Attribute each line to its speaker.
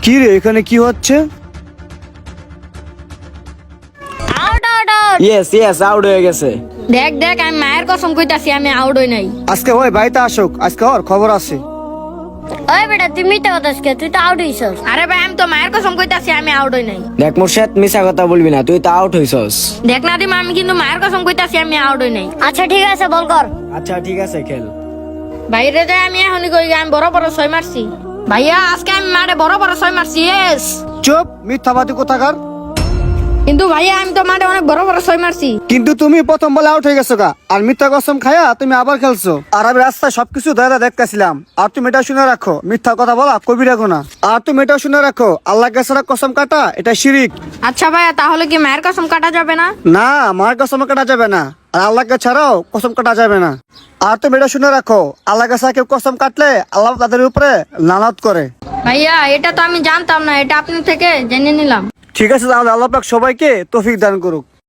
Speaker 1: কি রে, এখানে কি হচ্ছে?
Speaker 2: Out out out.
Speaker 3: Yes yes, out হয়ে গেছে।
Speaker 2: দেখ দেখ, আমি মায়ের কসম কইতাছি আমি আউট হই নাই।
Speaker 1: আজকে ওই বাড়িতে আসুক, আজকে ওর খবর আছে।
Speaker 2: ওই বেটা তুই মিথ্যা কথা আজকে, তুই তো আউট হইছস। আরে ভাই আমি তো মায়ের কসম কইতাছি আমি আউট হই নাই।
Speaker 3: দেখ মুর্শেদ, মিছা কথা বলবি না, তুই তো আউট হইছস।
Speaker 2: দেখ না দিমা, আমি কিন্তু মায়ের কসম কইতাছি আমি আউট হই নাই। আচ্ছা ঠিক আছে, বল কর।
Speaker 3: আচ্ছা ঠিক আছে, খেল।
Speaker 2: বাইরে যাই আমি এখনই কই আমি বড় বড় ছয় মারছি। ভাইয়া আজকে আমি মারে বড় বড় ছয় মারছি। ইয়েস।
Speaker 1: চুপ, মিথ্যাবাদী কোথাকার।
Speaker 2: কিন্তু ভাইয়া আমি তো মারে অনেক বড় বড় ছয় মারছি।
Speaker 1: কিন্তু তুমি প্রথম বলে আউট হয়ে গেছো গা, আর মিথ্যা কসম খায়া তুমি আবার খেলছো। আর আমি রাস্তায় সবকিছু দাদা দেখতেছিলাম। আর তুমি এটা শুনে রাখো, মিথ্যা কথা বলা কবি রাখো না। আর তুমি এটা শুনে রাখো, আল্লাহ কাছে কসম কাটা এটা শিরিক।
Speaker 2: আচ্ছা ভাইয়া, তাহলে কি মায়ের কসম কাটা যাবে না?
Speaker 1: না, মার কসম কাটা যাবে না, আর আল্লাহকে ছাড়াও কসম কাটা যাবে না। আর তুমি এটা শুনে রাখো, আল্লাহ কাছে কেউ কসম কাটলে আল্লাহ তাদের উপরে লানত করে।
Speaker 2: ভাইয়া এটা তো আমি জানতাম না, এটা আপনার থেকে জেনে নিলাম।
Speaker 1: ঠিক আছে, তাহলে আল্লাহ পাক সবাইকে তৌফিক দান করুক।